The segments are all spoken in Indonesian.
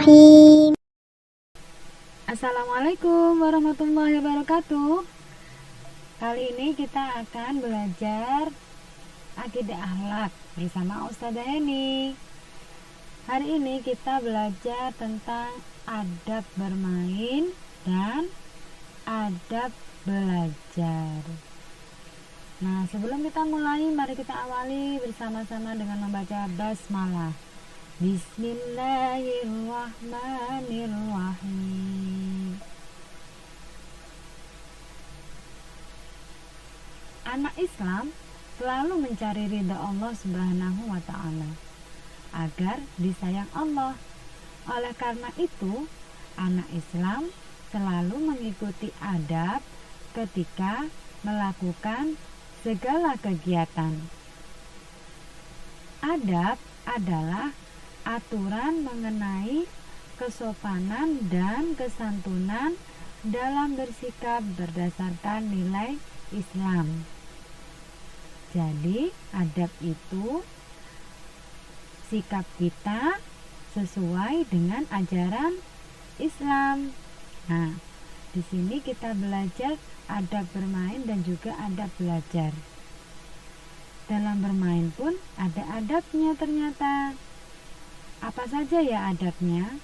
Bismillahirrahmanirrahim. Assalamualaikum warahmatullahi wabarakatuh. Kali ini kita akan belajar akidah akhlak bersama Ustazah Heni. Hari ini kita belajar tentang adab bermain dan adab belajar. Nah, sebelum kita mulai, mari kita awali bersama-sama dengan membaca basmalah. Bismillahirrahmanirrahim. Anak Islam selalu mencari ridha Allah Subhanahu wa Ta'ala agar disayang Allah. Oleh karena itu, anak Islam selalu mengikuti adab ketika melakukan segala kegiatan. Adab adalah aturan mengenai kesopanan dan kesantunan dalam bersikap berdasarkan nilai Islam. Jadi, adab itu sikap kita sesuai dengan ajaran Islam. Nah, di sini kita belajar adab bermain dan juga adab belajar. Dalam bermain pun ada adabnya ternyata. Apa saja ya adabnya?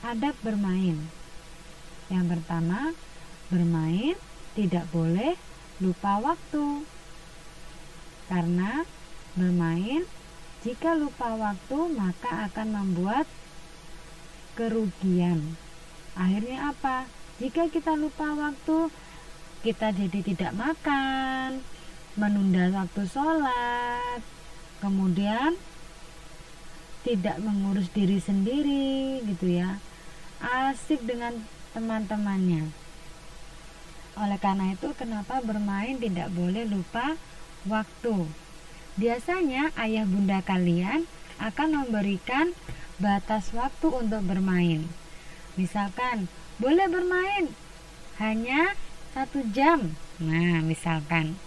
Adab bermain. Yang pertama, bermain tidak boleh lupa waktu. Karena bermain jika lupa waktu maka akan membuat kerugian. Akhirnya apa? Jika kita lupa waktu, kita jadi tidak makan, menunda waktu sholat, kemudian tidak mengurus diri sendiri gitu ya, asik dengan teman-temannya. Oleh karena itu, kenapa bermain tidak boleh lupa waktu? Biasanya ayah bunda kalian akan memberikan batas waktu untuk bermain. Misalkan boleh bermain hanya 1 jam. Nah, misalkan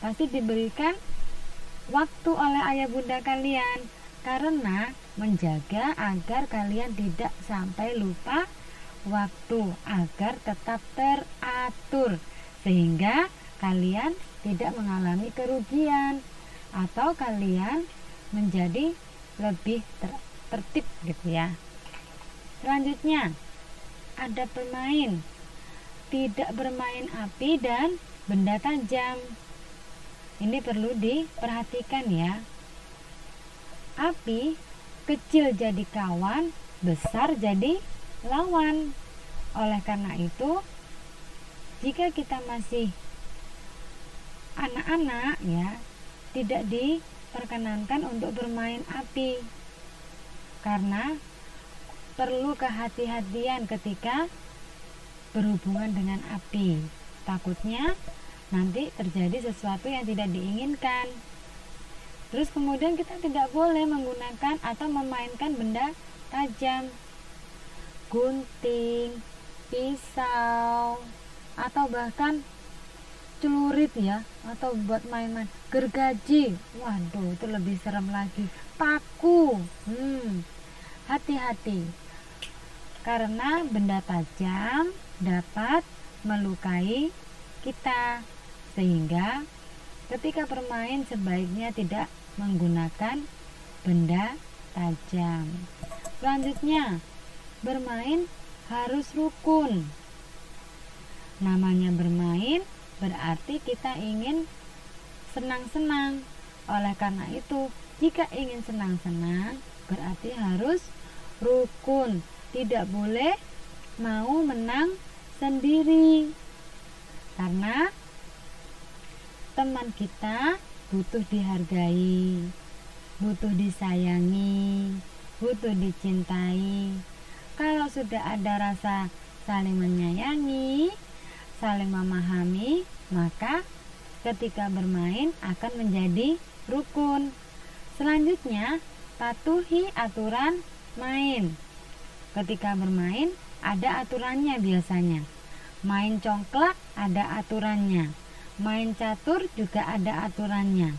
pasti diberikan waktu oleh ayah bunda kalian karena menjaga agar kalian tidak sampai lupa waktu, agar tetap teratur sehingga kalian tidak mengalami kerugian atau kalian menjadi lebih tertib gitu ya. Selanjutnya, adab bermain. Tidak bermain api dan benda tajam. Ini perlu diperhatikan ya. Api kecil jadi kawan, besar jadi lawan. Oleh karena itu, jika kita masih anak-anak ya, tidak diperkenankan untuk bermain api. Karena perlu kehati-hatian ketika berhubungan dengan api. Takutnya nanti terjadi sesuatu yang tidak diinginkan. Terus kemudian kita tidak boleh menggunakan atau memainkan benda tajam, gunting, pisau, atau bahkan celurit ya, atau buat main-main, gergaji, waduh itu lebih serem lagi, paku, hati-hati, karena benda tajam dapat melukai kita, sehingga ketika bermain sebaiknya tidak menggunakan benda tajam. Selanjutnya, bermain harus rukun. Namanya bermain berarti kita ingin senang-senang. Oleh karena itu, jika ingin senang-senang berarti harus rukun. Tidak boleh mau menang sendiri. Karena teman kita butuh dihargai, butuh disayangi, butuh dicintai. Kalau sudah ada rasa saling menyayangi, saling memahami, maka ketika bermain akan menjadi rukun. Selanjutnya, patuhi aturan main. Ketika bermain ada aturannya biasanya. Main congklak ada aturannya. Main catur juga ada aturannya.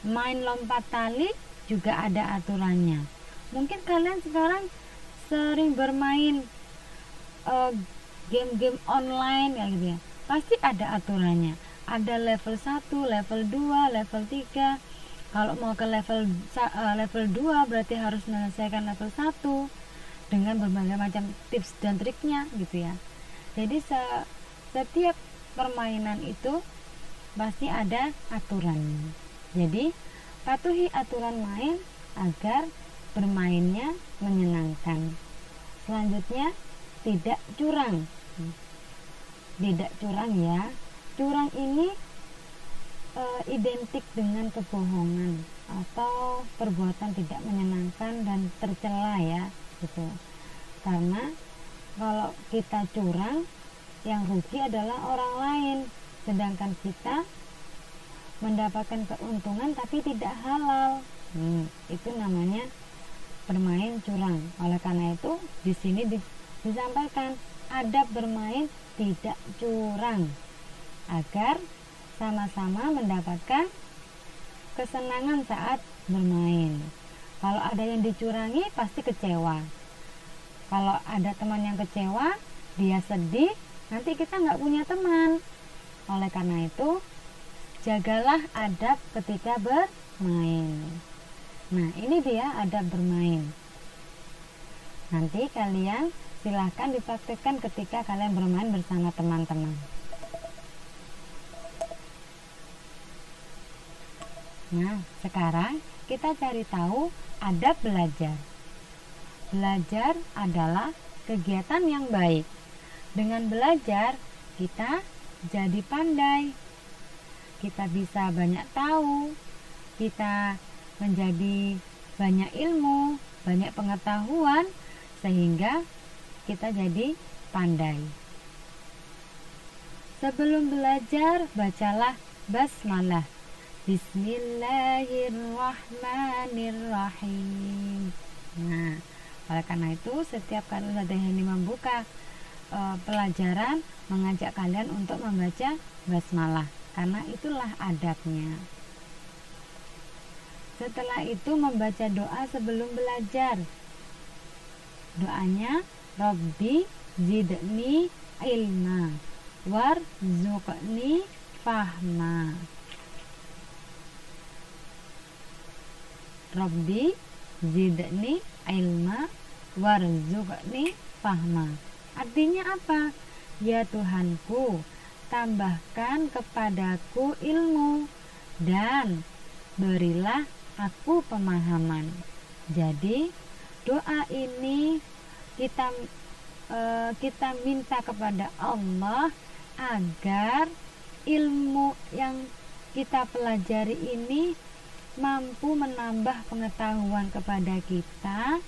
Main lompat tali juga ada aturannya. Mungkin kalian sekarang sering bermain game-game online kayak gitu ya. Pasti ada aturannya. Ada level 1, level 2, level 3. Kalau mau ke level 2 berarti harus menyelesaikan level 1 dengan berbagai macam tips dan triknya gitu ya. Jadi setiap permainan itu pasti ada aturannya. Jadi patuhi aturan main agar bermainnya menyenangkan. Selanjutnya, tidak curang. Tidak curang ya. Curang ini identik dengan kebohongan atau perbuatan tidak menyenangkan dan tercela ya, gitu. Karena kalau kita curang, yang rugi adalah orang lain, sedangkan kita mendapatkan keuntungan tapi tidak halal. Itu namanya bermain curang. Oleh karena itu di sini disampaikan adab bermain tidak curang agar sama-sama mendapatkan kesenangan saat bermain. Kalau ada yang dicurangi pasti kecewa. Kalau ada teman yang kecewa, dia sedih, nanti kita nggak punya teman. Oleh karena itu jagalah adab ketika bermain. Nah, ini dia adab bermain. Nanti kalian silahkan dipraktikkan ketika kalian bermain bersama teman-teman. Nah, sekarang kita cari tahu adab belajar. Belajar adalah kegiatan yang baik. Dengan belajar, kita jadi pandai. Kita bisa banyak tahu. Kita menjadi banyak ilmu, banyak pengetahuan, sehingga kita jadi pandai. Sebelum belajar, bacalah basmalah. Bismillahirrahmanirrahim. Nah, oleh karena itu setiap kali Ustazah Hani membuka pelajaran, mengajak kalian untuk membaca basmalah, karena itulah adabnya. Setelah itu membaca doa sebelum belajar. Doanya, Rabbi zidni ilma warzuqni fahma. Rabbi zidni ilma warzuqni fahma. Artinya apa? Ya Tuhanku, tambahkan kepadaku ilmu dan berilah aku pemahaman. Jadi doa ini kita minta kepada Allah agar ilmu yang kita pelajari ini mampu menambah pengetahuan kepada kita,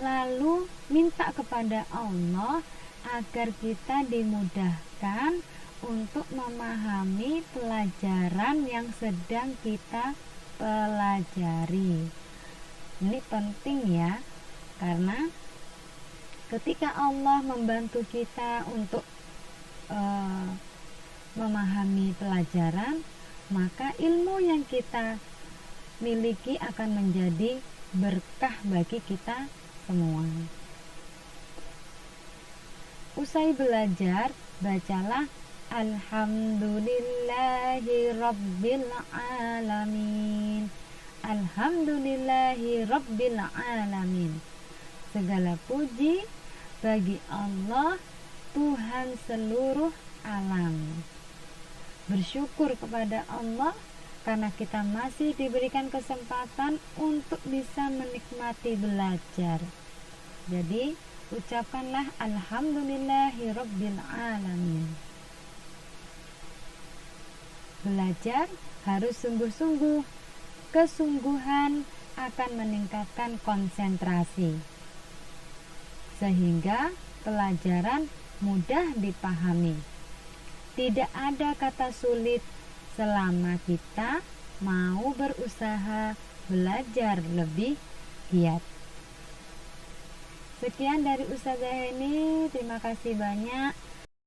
lalu minta kepada Allah agar kita dimudahkan untuk memahami pelajaran yang sedang kita pelajari. Ini penting ya, karena ketika Allah membantu kita untuk memahami pelajaran, maka ilmu yang kita miliki akan menjadi berkah bagi kita semua. Usai belajar, bacalah Alhamdulillahi Rabbil Alamin. Alhamdulillahi Rabbil Alamin. Segala puji bagi Allah, Tuhan seluruh alam. Bersyukur kepada Allah karena kita masih diberikan kesempatan untuk bisa menikmati belajar. Jadi ucapkanlah Alhamdulillahi Rabbil Alamin. Belajar harus sungguh-sungguh. Kesungguhan akan meningkatkan konsentrasi, sehingga pelajaran mudah dipahami. Tidak ada kata sulit selama kita mau berusaha belajar lebih giat. Sekian dari Ustazah Heni, terima kasih banyak.